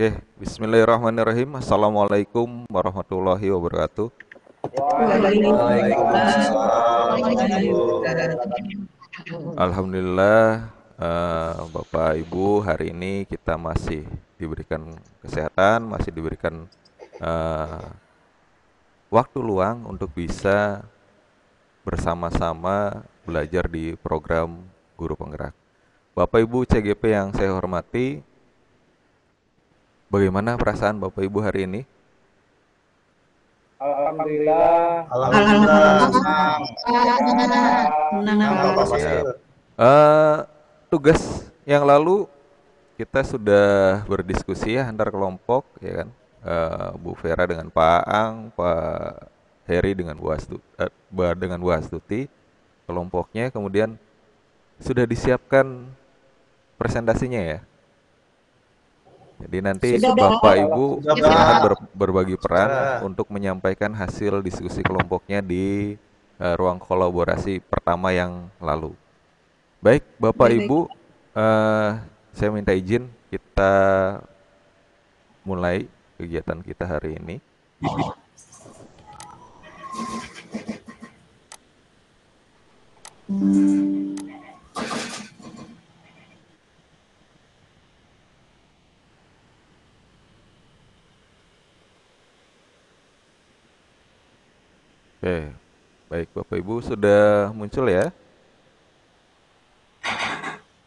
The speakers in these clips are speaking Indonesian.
Oke, bismillahirrahmanirrahim. Assalamualaikum warahmatullahi wabarakatuh. Waalaikumsalam warahmatullahi Waalaikumsalam. wabarakatuh. Alhamdulillah, Bapak Ibu, hari ini kita masih diberikan kesehatan, masih diberikan eh, waktu luang untuk bisa bersama-sama belajar di program Guru Penggerak. Bapak Ibu CGP yang saya hormati, bagaimana perasaan Bapak Ibu hari ini? Alhamdulillah. Alhamdulillah. Senang. Senang Bapak Siap. Basir. Tugas yang lalu kita sudah berdiskusi ya antar kelompok, ya kan? Bu Vera dengan Pak Ang, Pak Heri dengan Bu Astuti, kelompoknya. Kemudian sudah disiapkan presentasinya ya. Jadi nanti Sudah, Bapak Pak. Ibu Sudah, silakan Pak. berbagi peran Sudah. untuk menyampaikan hasil diskusi kelompoknya di ruang kolaborasi pertama yang lalu. Baik, Bapak Baik. Ibu, saya minta izin kita mulai kegiatan kita hari ini. Oke, baik Bapak Ibu sudah muncul ya?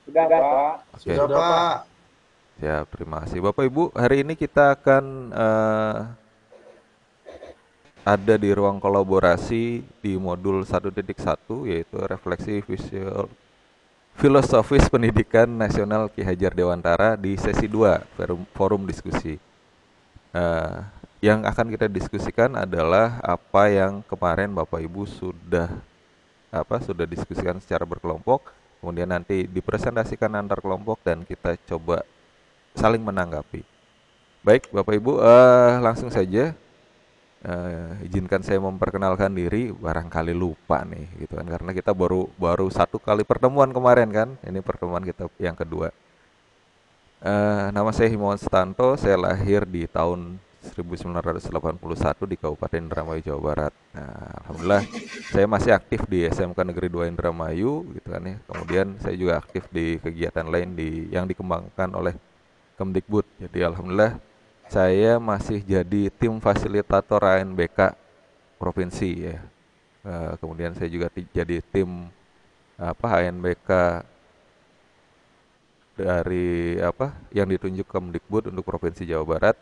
Sudah, Pak. Oke, Sudah, Pak. siap, terima kasih. Bapak Ibu, hari ini kita akan ada di ruang kolaborasi di modul 1.1 yaitu refleksi visual filosofis pendidikan nasional Ki Hajar Dewantara di sesi 2 forum diskusi. Yang akan kita diskusikan adalah apa yang kemarin Bapak Ibu sudah diskusikan secara berkelompok, kemudian nanti dipresentasikan antar kelompok dan kita coba saling menanggapi. Baik, Bapak Ibu, langsung saja. Izinkan saya memperkenalkan diri, barangkali lupa nih gitu kan, karena kita baru satu kali pertemuan kemarin kan, ini pertemuan kita yang kedua. Nama saya Himawan Sutanto, saya lahir di tahun 1981 di Kabupaten Indramayu, Jawa Barat. Nah, alhamdulillah saya masih aktif di SMK Negeri 2 Indramayu gitu kan ya. Kemudian saya juga aktif di kegiatan lain yang dikembangkan oleh Kemdikbud. Jadi alhamdulillah saya masih jadi tim fasilitator ANBK provinsi ya. Kemudian saya juga jadi tim ANBK dari yang ditunjuk Kemdikbud untuk provinsi Jawa Barat.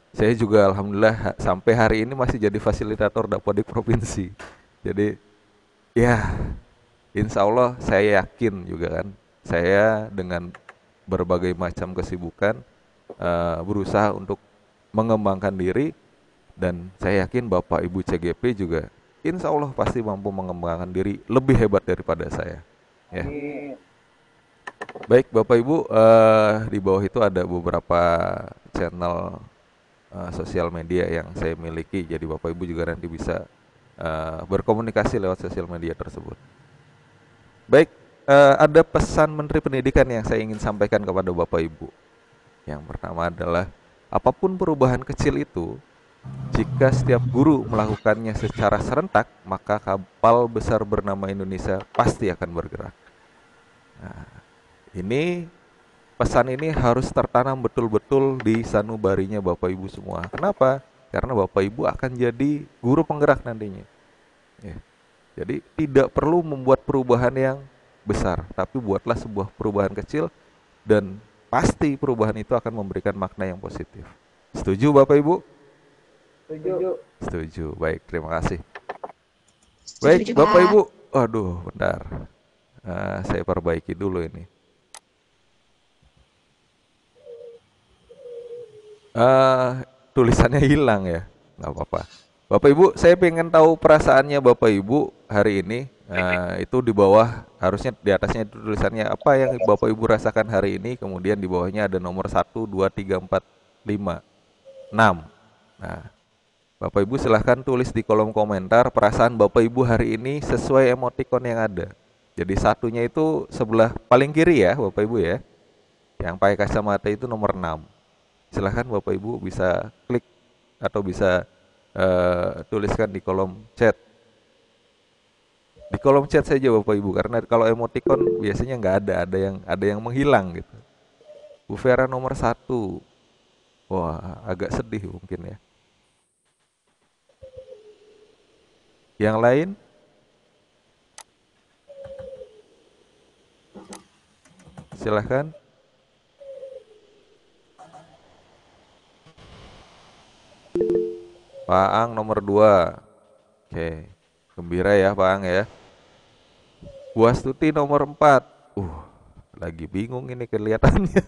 Saya juga alhamdulillah sampai hari ini masih jadi fasilitator Dapodik provinsi. Jadi ya insya Allah saya yakin juga kan, saya dengan berbagai macam kesibukan berusaha untuk mengembangkan diri, dan saya yakin Bapak Ibu CGP juga insya Allah pasti mampu mengembangkan diri lebih hebat daripada saya ya. Baik Bapak Ibu, di bawah itu ada beberapa channel sosial media yang saya miliki, jadi Bapak Ibu juga nanti bisa berkomunikasi lewat sosial media tersebut. Baik, ada pesan Menteri Pendidikan yang saya ingin sampaikan kepada Bapak Ibu. Yang pertama adalah apapun perubahan kecil itu, jika setiap guru melakukannya secara serentak, maka kapal besar bernama Indonesia pasti akan bergerak. Nah, pesan ini harus tertanam betul-betul di sanubarinya Bapak Ibu semua. Kenapa? Karena Bapak Ibu akan jadi guru penggerak nantinya. Ya. Jadi tidak perlu membuat perubahan yang besar, tapi buatlah sebuah perubahan kecil dan pasti perubahan itu akan memberikan makna yang positif. Setuju Bapak Ibu? Setuju. Setuju. Baik, terima kasih. Setuju, Baik, Pak. Bapak Ibu. Aduh, bentar. Saya perbaiki dulu ini. Tulisannya hilang ya, nggak apa-apa. Bapak Ibu, saya pengen tahu perasaannya Bapak Ibu hari ini. Itu di bawah, harusnya di atasnya itu tulisannya apa yang Bapak Ibu rasakan hari ini. Kemudian di bawahnya ada nomor 1, 2, 3, 4, 5, 6. Nah, Bapak Ibu silahkan tulis di kolom komentar perasaan Bapak Ibu hari ini sesuai emoticon yang ada. Jadi satunya itu sebelah paling kiri ya Bapak Ibu ya. Yang pakai kacamata itu nomor 6. Silahkan Bapak Ibu bisa klik atau bisa tuliskan di kolom chat. Di kolom chat saja Bapak Ibu, karena kalau emoticon biasanya nggak ada yang menghilang gitu. Bu Vera nomor satu. Wah, agak sedih mungkin ya. Yang lain? Silahkan. Pak Ang nomor 2. Oke. Gembira ya Pak Ang ya. Bu Astuti nomor 4. Lagi bingung ini kelihatannya.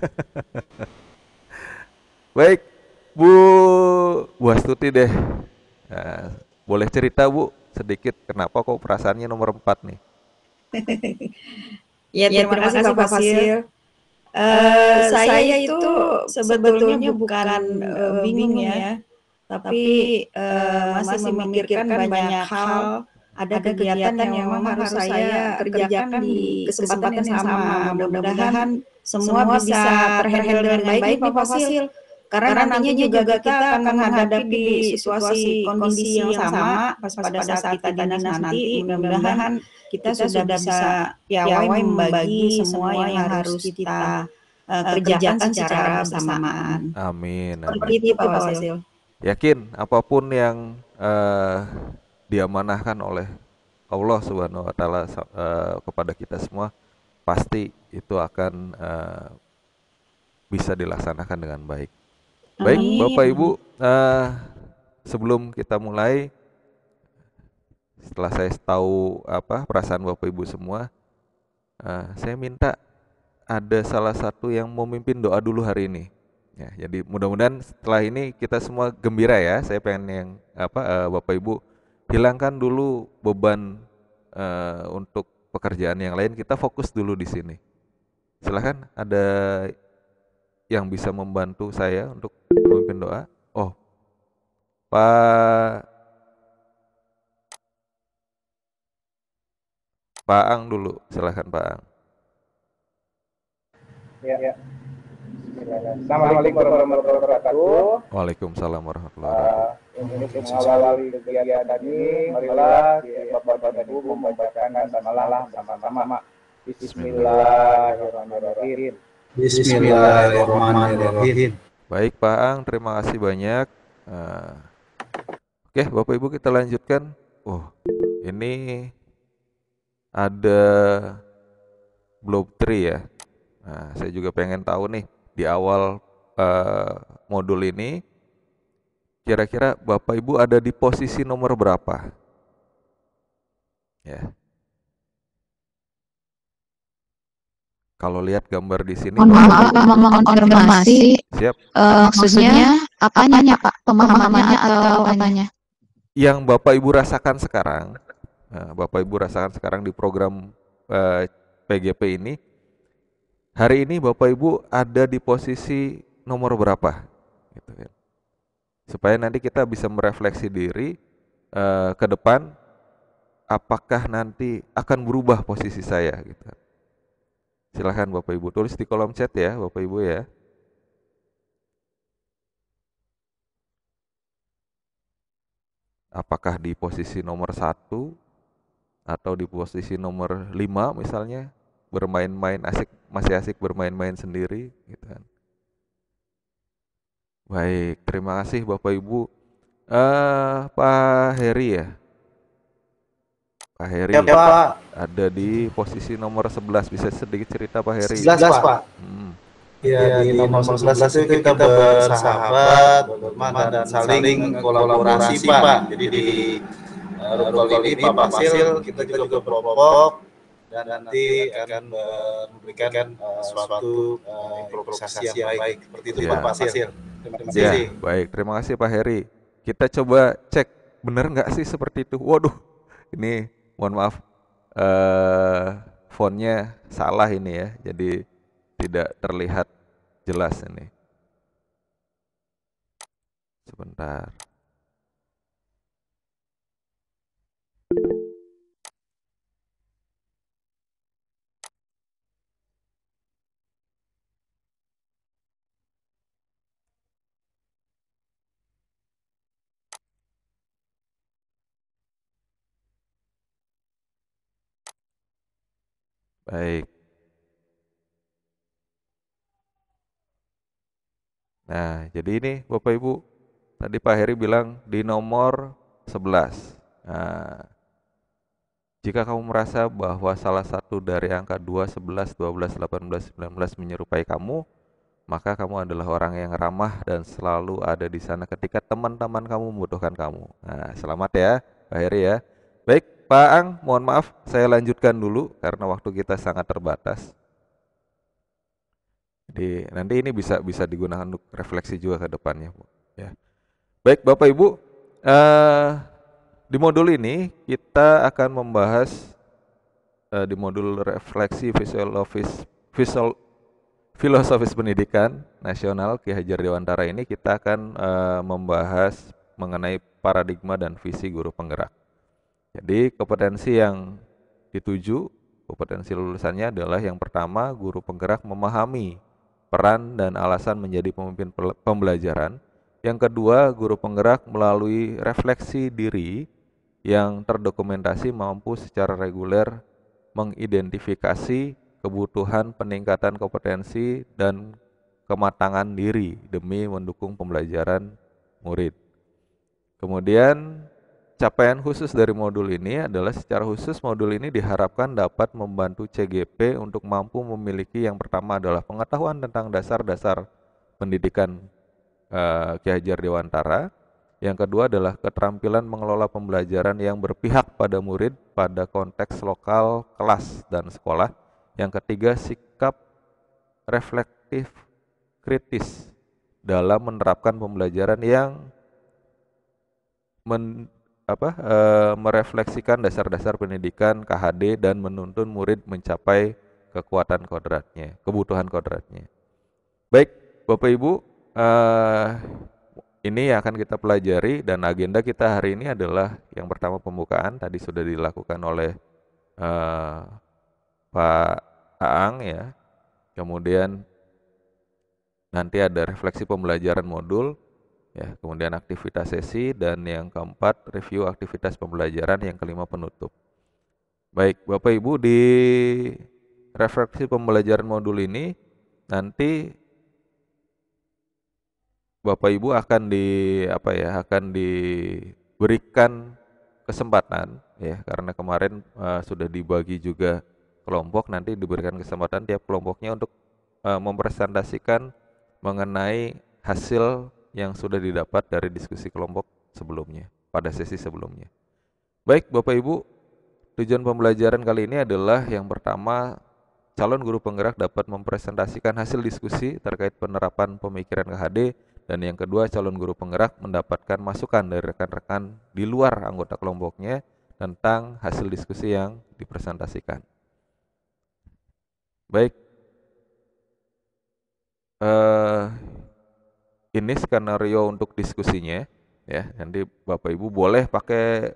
Baik, Bu Bu Astuti deh. Nah, boleh cerita Bu sedikit kenapa kok perasaannya nomor 4 nih? Ya, terima kasih Pak Fasil. Saya itu sebetulnya bukan bingung ya, tapi masih memikirkan banyak hal. Ada kegiatan yang memang harus saya kerjakan di kesempatan yang sama. Mudah-mudahan semua bisa terhandle dengan baik nih Pak Fasil. Karena nantinya juga kita akan menghadapi di situasi kondisi yang sama pada saat kita dinas nanti. Mudah-mudahan kita sudah bisa piawai membagi semua yang harus kita kerjakan secara bersamaan. Amin, Seperti amin. itu Pak Fasil. Yakin apapun yang diamanahkan oleh Allah Subhanahu wa taala kepada kita semua pasti itu akan bisa dilaksanakan dengan baik. Baik, Amin. Bapak Ibu, sebelum kita mulai, setelah saya tahu apa perasaan Bapak Ibu semua, saya minta ada salah satu yang memimpin doa dulu hari ini. Ya, jadi mudah-mudahan setelah ini kita semua gembira ya. Saya pengen yang apa Bapak Ibu hilangkan dulu beban untuk pekerjaan yang lain. Kita fokus dulu di sini. Silahkan ada yang bisa membantu saya untuk memimpin doa. Oh, Pak Pak Ang dulu. Silahkan Pak Ang. Ya. Assalamualaikum warahmatullahi wabarakatuh. Waalaikumsalam warahmatullahi wabarakatuh. Untuk mengawali kegiatan ini, marilah Bapak dan Ibu membacakan basmalah bersama-sama. Bismillahirrahmanirrahim. Bismillahirrahmanirrahim. Baik Pak Ang, terima kasih banyak. Eh, Oke, Bapak Ibu kita lanjutkan. Ini ada blob tree ya. Nah, saya juga pengen tahu nih di awal eh, modul ini kira-kira Bapak Ibu ada di posisi nomor berapa? Ya. Kalau lihat gambar di sini, Mohon maaf, Pak, mau mengonfirmasi siap. maksudnya apanya, Pak? Pemahamannya atau apanya? Yang Bapak Ibu rasakan sekarang, Bapak Ibu rasakan sekarang di program PGP ini, hari ini Bapak Ibu ada di posisi nomor berapa? Gitu kan. Supaya nanti kita bisa merefleksi diri ke depan, apakah nanti akan berubah posisi saya gitu. Silahkan Bapak Ibu tulis di kolom chat ya Bapak Ibu ya. Apakah di posisi nomor 1 atau di posisi nomor 5 misalnya, bermain-main asik, masih asik bermain-main sendiri gitu kan. Baik, terima kasih Bapak Ibu. Pak Heri ya. Pak Heri Ya, Pak. ada di posisi nomor 11. Bisa sedikit cerita Pak Heri? 11, Pak. Hmm, Ya, di nomor 11 itu kita bersahabat, berteman, dan saling kolaborasi, Pak. Jadi di room kali ini Pak Fasil kita juga berkelompok dan nanti akan memberikan suatu improvisasi yang baik. Seperti itu Ya. Pak Fasil. Terima ya, kasih. baik. Terima kasih Pak Heri. Kita coba cek benar nggak sih seperti itu. Waduh, ini mohon maaf, fontnya salah ini ya. Jadi tidak terlihat jelas ini. Sebentar. Baik. Nah, jadi ini Bapak Ibu, tadi Pak Heri bilang di nomor 11. Nah, jika kamu merasa bahwa salah satu dari angka 2, 11, 12, 18, 19 menyerupai kamu, maka kamu adalah orang yang ramah dan selalu ada di sana ketika teman-teman kamu membutuhkan kamu. Nah, selamat ya, Pak Heri ya. Baik, Pak Ang, mohon maaf, saya lanjutkan dulu karena waktu kita sangat terbatas. Jadi nanti ini bisa bisa digunakan untuk refleksi juga ke depannya, Bu. Ya. Baik, Bapak Ibu, di modul ini kita akan membahas di modul refleksi visual filosofis pendidikan nasional Ki Hajar Dewantara ini kita akan membahas mengenai paradigma dan visi guru penggerak. Jadi kompetensi yang dituju, kompetensi lulusannya adalah yang pertama, guru penggerak memahami peran dan alasan menjadi pemimpin pembelajaran. Yang kedua, guru penggerak melalui refleksi diri yang terdokumentasi mampu secara reguler mengidentifikasi kebutuhan peningkatan kompetensi dan kematangan diri demi mendukung pembelajaran murid. Kemudian capaian khusus dari modul ini adalah secara khusus modul ini diharapkan dapat membantu CGP untuk mampu memiliki yang pertama adalah pengetahuan tentang dasar-dasar pendidikan Ki Hajar Dewantara. Yang kedua adalah keterampilan mengelola pembelajaran yang berpihak pada murid pada konteks lokal, kelas, dan sekolah. Yang ketiga, sikap reflektif kritis dalam menerapkan pembelajaran yang merefleksikan dasar-dasar pendidikan KHD dan menuntun murid mencapai kekuatan kodratnya, kebutuhan kodratnya. Baik, Bapak Ibu, ini yang akan kita pelajari dan agenda kita hari ini adalah yang pertama pembukaan, tadi sudah dilakukan oleh Pak Aang ya. Kemudian nanti ada refleksi pembelajaran modul, ya, kemudian aktivitas sesi, dan yang keempat review aktivitas pembelajaran, yang kelima penutup. Baik, Bapak Ibu, di refleksi pembelajaran modul ini nanti Bapak Ibu akan diberikan kesempatan ya, karena kemarin sudah dibagi juga kelompok, nanti diberikan kesempatan tiap kelompoknya untuk mempresentasikan mengenai hasil yang sudah didapat dari diskusi kelompok sebelumnya, pada sesi sebelumnya. Baik, Bapak Ibu, tujuan pembelajaran kali ini adalah yang pertama, calon guru penggerak dapat mempresentasikan hasil diskusi terkait penerapan pemikiran KHD, dan yang kedua, calon guru penggerak mendapatkan masukan dari rekan-rekan di luar anggota kelompoknya tentang hasil diskusi yang dipresentasikan. Baik, ini skenario untuk diskusinya ya. Nanti Bapak Ibu boleh pakai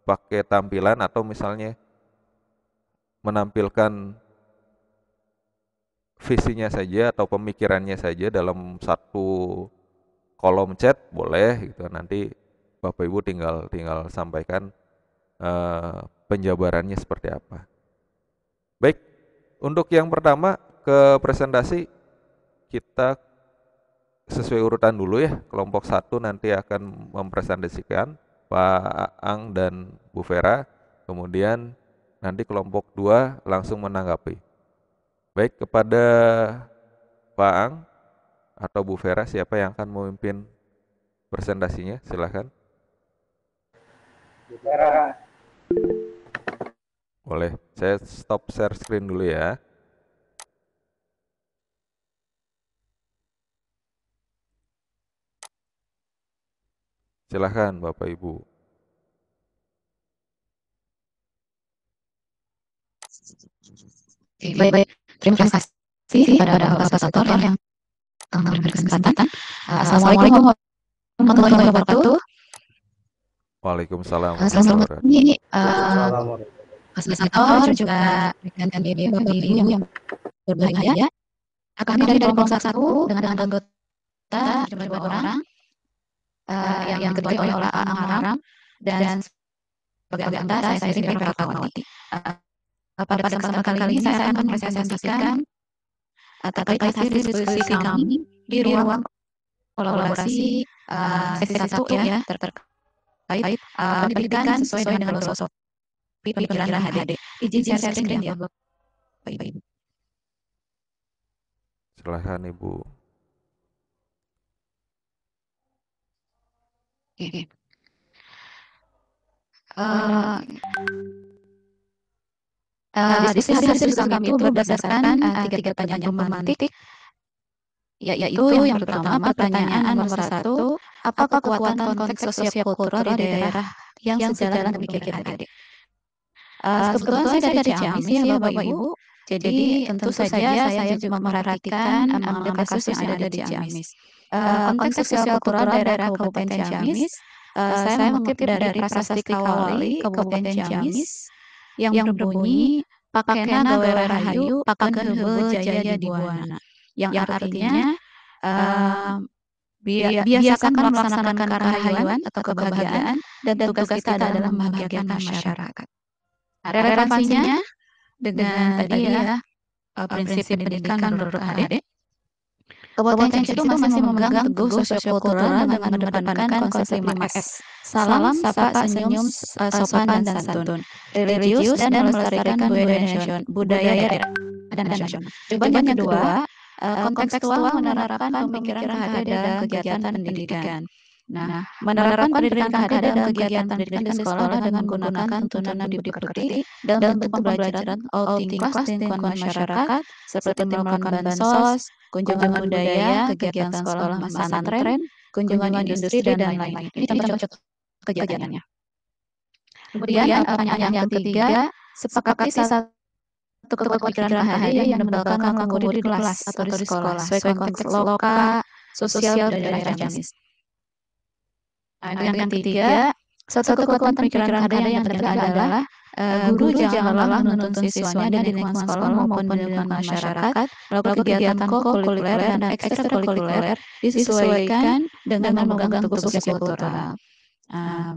pakai tampilan atau misalnya menampilkan visinya saja atau pemikirannya saja dalam satu kolom chat boleh gitu. Nanti Bapak Ibu tinggal sampaikan penjabarannya seperti apa. Baik, untuk yang pertama ke presentasi kita sesuai urutan dulu ya. Kelompok 1 nanti akan mempresentasikan Pak Ang dan Bu Vera. Kemudian nanti kelompok 2 langsung menanggapi. Baik, kepada Pak Ang atau Bu Vera, siapa yang akan memimpin presentasinya? Silakan. Bu Vera. Boleh, saya stop share screen dulu ya. Silakan Bapak Ibu. Baik. Terima kasih pada Bapak Fasilitator yang memberikan kesempatan. Assalamualaikum warahmatullahi wabarakatuh. Waalaikumsalam Selamat warahmatullahi wabarakatuh. ini fasilitator juga rekan Bapak Ibu yang berbahagia. Kami dari kelompok 1 dengan anggota jumlah 2 orang yang diketuai oleh Pak Aang dan sebagai anggota, saya sendiri Ratnawati. Pada kesempatan kali ini saya akan mempresentasikan terkait hasil diskusi kami di ruang kolaborasi sesi 1 ya, terkait pendidikan sesuai dengan filosofi pemikiran HAD. Izin share screen ya Bapak Ibu. Silahkan Ibu. Oke. Diskusi hasil kami itu berdasarkan tiga pertanyaan pemantik, yaitu yang pertama pertanyaan nomor 1, apa kekuatan konteks sosio-kultural di daerah yang sejalan dengan pemikiran HAD? Kebetulan saya dari Ciamis ya Bapak Ibu, jadi tentu saja saya juga memperhatikan mengambil kasus yang ada di Ciamis. Konteks sosial-kultural daerah Kabupaten Ciamis, saya mengutip dari Prasasti Kawali Kabupaten Ciamis yang berbunyi Pakena gawe rahayu, pakeun heubeul jaya di buana, yang artinya biasakan melaksanakan kerahayuan atau kebahagiaan dan tugas kita adalah membahagiakan masyarakat. Relevansinya dengan tadi ya prinsip pendidikan menurut HAD, Kabupaten Ciamis itu masih memegang teguh sosiokultural dengan mengedepankan konsep 5S. Salam, sapa, senyum, sopan, dan santun. Religius dan melestarikan budaya daerah dan nasional. Jawaban yang kedua, kontekstual menerapkan pemikiran HAD dalam kegiatan pendidikan. Nah, menerapkan pendidikan HAD dalam kegiatan pendidikan di sekolah dengan menggunakan tuntunan budi pekerti dalam bentuk pembelajaran outing kelas lingkungan masyarakat seperti melakukan bansos, kunjungan budaya, kegiatan sekolah pesantren, kunjungan industri, dan lain-lain. Ini contoh-contoh kegiatannya. Kemudian pertanyaan yang ketiga, sepakati satu kepikiran HAD yang mendapatkan langkah di kelas atau di sekolah sesuai konteks lokal, sosial, dan daerah Ciamis. Yang ketiga, satu kekuatan pemikiran HAD yang ternyata adalah guru jangan lelah menuntun siswanya di lingkungan sekolah maupun di lingkungan masyarakat melakukan kegiatan kokurikuler dan ekstrakurikuler disesuaikan dengan memegang teguh sosiokultural.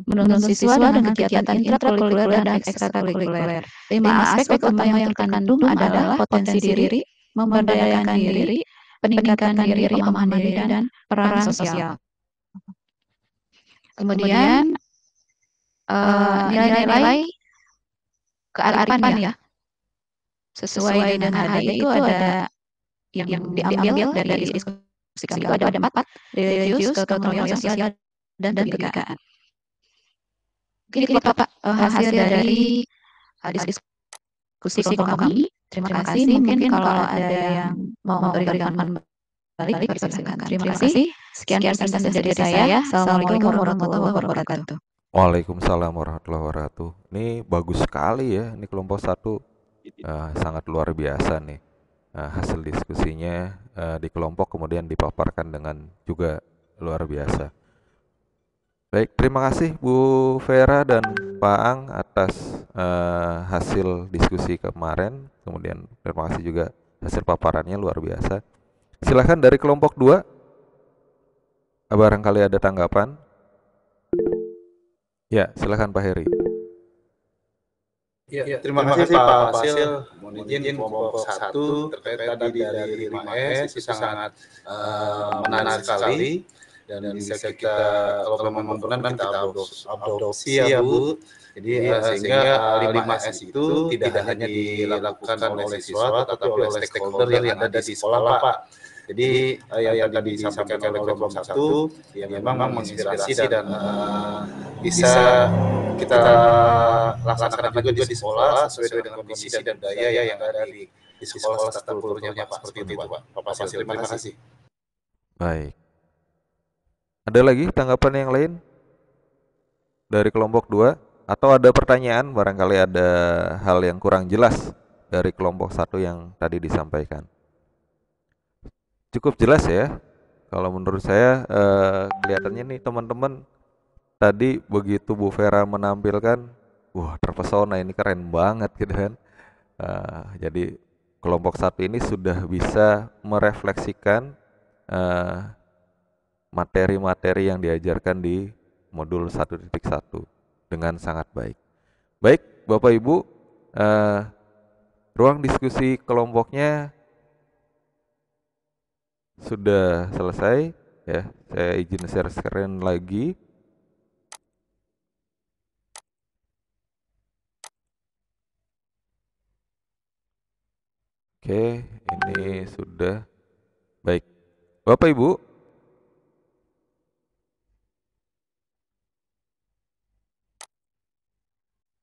Menuntun siswa dengan kegiatan intrakurikuler dan ekstrakurikuler. 5 aspek utama yang terkandung adalah potensi diri, memberdayakan diri, peningkatan diri, pemahaman diri, dan peran sosial. Kemudian nilai-nilai kearifan ya, sesuai dengan HAD itu ada yang diambil dari diskusi kami itu ada 4, religius, kegotong sosial, dan kebinekaan. Mungkin itu Bapak hasil dari diskusi kelompok kami. Terima kasih. Mungkin kalau ada yang mau berikan balik, silakan. Terima kasih. Sekian presentasi dari saya. Assalamualaikum warahmatullahi wabarakatuh. Waalaikumsalam warahmatullahi wabarakatuh. Ini bagus sekali ya. Ini kelompok 1 sangat luar biasa nih. Hasil diskusinya di kelompok kemudian dipaparkan dengan juga luar biasa. Baik, terima kasih Bu Vera dan Pak Ang atas hasil diskusi kemarin. Kemudian terima kasih juga hasil paparannya luar biasa. Silahkan dari kelompok 2, barangkali ada tanggapan. Ya, silahkan Pak Heri. Ya, terima kasih Pak Fasil. Mohon izin kelompok 1 terkait tadi dari 5S itu sangat menarik sekali dan bisa kita kalau memang benar kita adopsi ya Bu. Jadi sehingga 5S itu tidak hanya dilakukan oleh siswa tetapi oleh stakeholder yang ada di sekolah Pak. Jadi yang tadi disampaikan oleh kelompok 1 ya memang menginspirasi dan bisa kita laksanakan juga di sekolah sesuai dengan kondisi dan budaya yang ada di sekolah serta kulturnya Pak. Seperti itu Pak. Pak Fasil, terima kasih. Baik. Ada lagi tanggapan yang lain dari kelompok 2? Atau ada pertanyaan, barangkali ada hal yang kurang jelas dari kelompok 1 yang tadi disampaikan? Cukup jelas ya. Kalau menurut saya kelihatannya nih teman-teman tadi begitu Bu Vera menampilkan, wah terpesona, ini keren banget gitu kan. Jadi kelompok 1 ini sudah bisa merefleksikan materi-materi yang diajarkan di modul 1.1 dengan sangat baik. Baik, Bapak Ibu, eh, ruang diskusi kelompoknya sudah selesai ya. Saya izin share screen lagi. Oke, ini sudah baik. Bapak Ibu,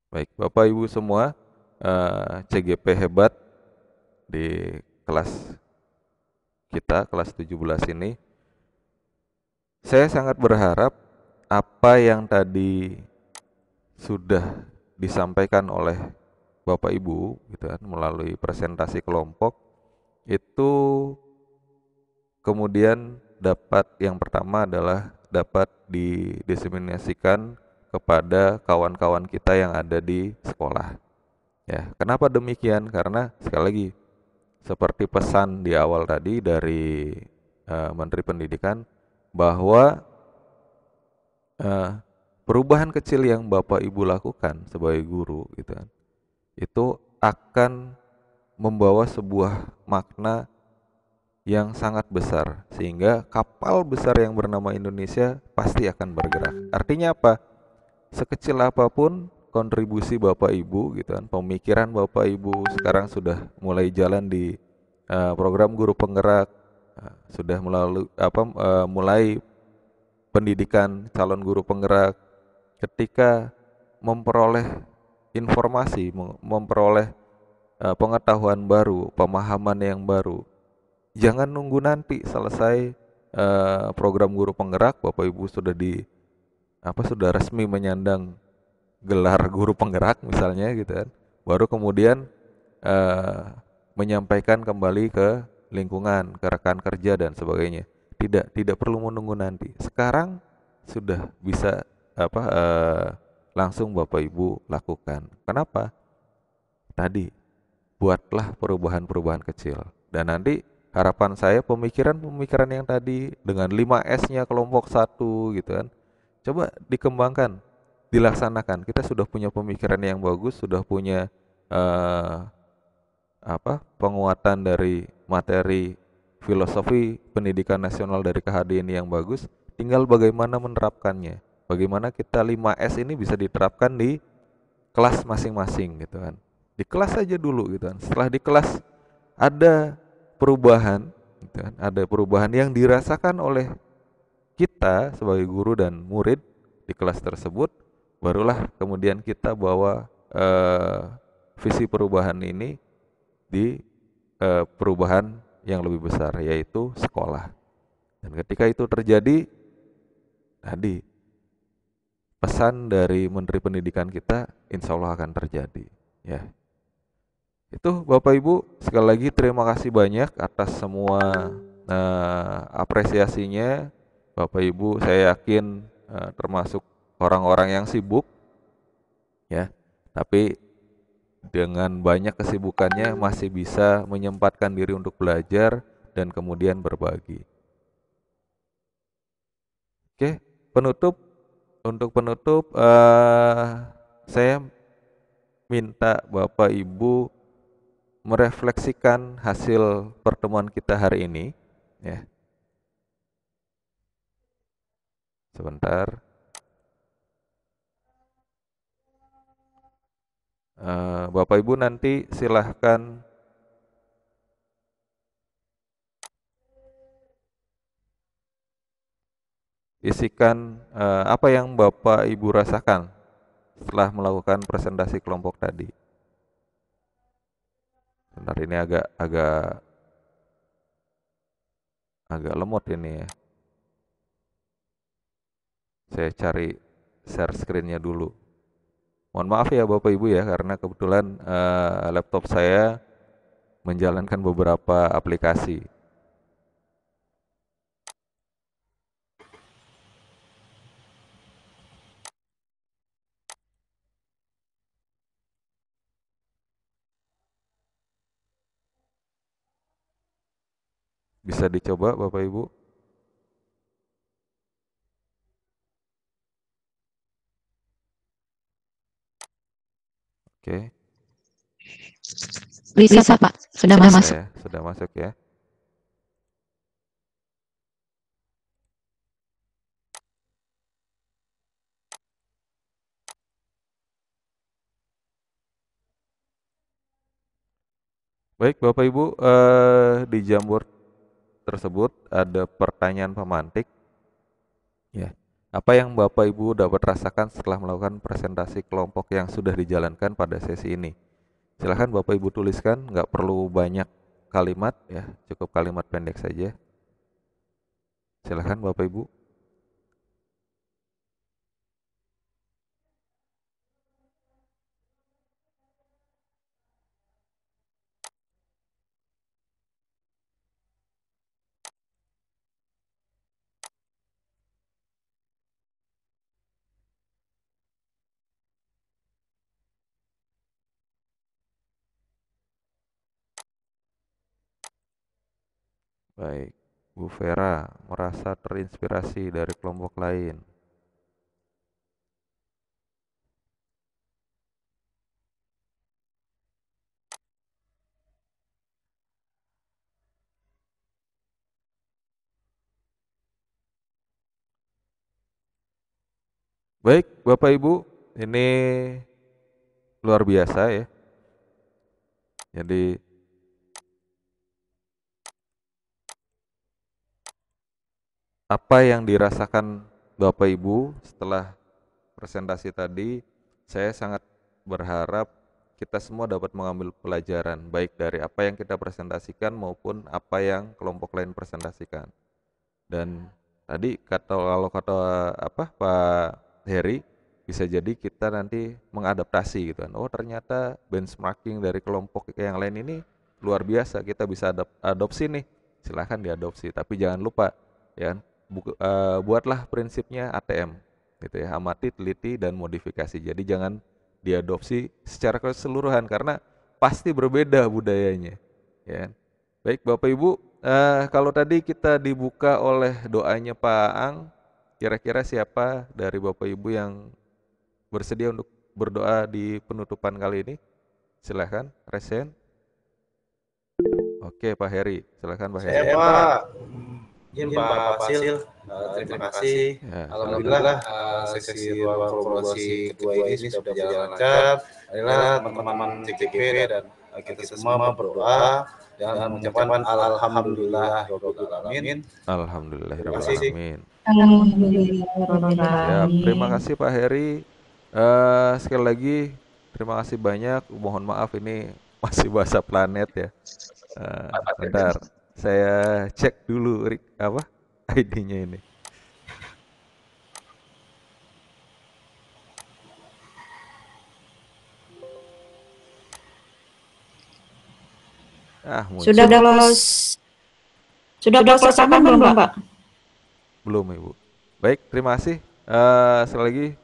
baik Bapak Ibu semua, CGP hebat di kelas kita, kelas 17 ini. Saya sangat berharap apa yang tadi sudah disampaikan oleh Bapak Ibu gitu kan melalui presentasi kelompok itu kemudian dapat, yang pertama adalah dapat didiseminasikan kepada kawan-kawan kita yang ada di sekolah. Ya, kenapa demikian? Karena sekali lagi seperti pesan di awal tadi dari Menteri Pendidikan bahwa eh, perubahan kecil yang Bapak Ibu lakukan sebagai guru gitu kan, itu akan membawa sebuah makna yang sangat besar sehingga kapal besar yang bernama Indonesia pasti akan bergerak. Artinya apa? Sekecil apapun kontribusi Bapak Ibu gitu kan, pemikiran Bapak Ibu sekarang sudah mulai jalan di program guru penggerak, sudah melalui mulai pendidikan calon guru penggerak. Ketika memperoleh informasi, memperoleh pengetahuan baru, pemahaman yang baru, jangan nunggu nanti selesai program guru penggerak, Bapak Ibu sudah resmi menyandang gelar guru penggerak misalnya gitu kan, baru kemudian eh, menyampaikan kembali ke lingkungan, ke rekan kerja dan sebagainya. Tidak perlu menunggu nanti. Sekarang sudah bisa langsung Bapak Ibu lakukan. Kenapa? Tadi buatlah perubahan-perubahan kecil. Dan nanti harapan saya pemikiran-pemikiran yang tadi dengan 5S-nya kelompok satu gitu kan, coba dikembangkan, dilaksanakan. Kita sudah punya pemikiran yang bagus, sudah punya eh, penguatan dari materi filosofi pendidikan nasional dari KHD ini yang bagus, tinggal bagaimana menerapkannya. Bagaimana kita 5S ini bisa diterapkan di kelas masing-masing gitu kan. Di kelas aja dulu gitu kan. Setelah di kelas ada perubahan gitu kan, ada perubahan yang dirasakan oleh kita sebagai guru dan murid di kelas tersebut, barulah kemudian kita bawa visi perubahan ini di perubahan yang lebih besar, yaitu sekolah. Dan ketika itu terjadi, tadi pesan dari Menteri Pendidikan kita insya Allah akan terjadi. Ya, itu Bapak Ibu, sekali lagi terima kasih banyak atas semua apresiasinya. Bapak Ibu, saya yakin termasuk orang-orang yang sibuk, ya, tapi dengan banyak kesibukannya masih bisa menyempatkan diri untuk belajar dan kemudian berbagi. Oke, untuk penutup saya minta Bapak Ibu merefleksikan hasil pertemuan kita hari ini, ya. Sebentar. Bapak Ibu nanti silahkan isikan apa yang Bapak Ibu rasakan setelah melakukan presentasi kelompok tadi. Sebentar, ini agak lemot ini ya. Saya cari share screen-nya dulu. Mohon maaf ya Bapak Ibu ya, karena kebetulan laptop saya menjalankan beberapa aplikasi. Bisa dicoba Bapak Ibu. Oke. Bisa, Pak. Sudah Bisa masuk. ya, sudah masuk ya. Baik, Bapak Ibu, di Jamboard tersebut ada pertanyaan pemantik. Ya. Apa yang Bapak Ibu dapat rasakan setelah melakukan presentasi kelompok yang sudah dijalankan pada sesi ini? Silahkan Bapak Ibu tuliskan, nggak perlu banyak kalimat ya, cukup kalimat pendek saja. Silahkan Bapak Ibu. Baik, Bu Vera merasa terinspirasi dari kelompok lain. Baik, Bapak Ibu, ini luar biasa ya. Jadi apa yang dirasakan Bapak Ibu setelah presentasi tadi, saya sangat berharap kita semua dapat mengambil pelajaran baik dari apa yang kita presentasikan maupun apa yang kelompok lain presentasikan. Dan tadi kalau kata apa Pak Heri, bisa jadi kita nanti mengadaptasi gitu kan. Oh, ternyata benchmarking dari kelompok yang lain ini luar biasa, kita bisa adopsi nih. Silahkan diadopsi, tapi jangan lupa ya kan, buatlah prinsipnya ATM gitu ya, amati, teliti, dan modifikasi. Jadi jangan diadopsi secara keseluruhan karena pasti berbeda budayanya ya kan. Baik Bapak Ibu, kalau tadi kita dibuka oleh doanya Pak Ang, kira-kira siapa dari Bapak Ibu yang bersedia untuk berdoa di penutupan kali ini? Silahkan, Resen. Oke Pak Heri, silahkan Pak Heri. Saya Pak, izin Pak Fasil, terima kasih. Ya, Alhamdulillah sesi ruang kolaborasi kedua ini sudah berjalan lancar. Marilah teman-teman CKP dan kita semua berdoa dan mengucapkan alhamdulillah rabbil alamin. Alhamdulillahirrahmanirrahim. Alhamdulillah. Siap, terima kasih Pak Heri. Sekali lagi terima kasih banyak. Mohon maaf ini masih bahasa planet ya. Bentar, saya cek dulu apa ID-nya ini. Muncul. Sudah close rekaman belum, Pak? Belum, Ibu. Baik, terima kasih. Sekali lagi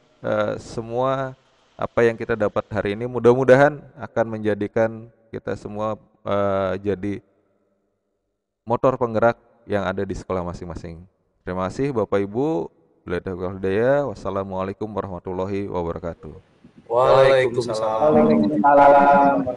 semua apa yang kita dapat hari ini mudah-mudahan akan menjadikan kita semua jadi motor penggerak yang ada di sekolah masing-masing. Terima kasih Bapak Ibu. Wassalamualaikum warahmatullahi wabarakatuh. Waalaikumsalam. Waalaikumsalam.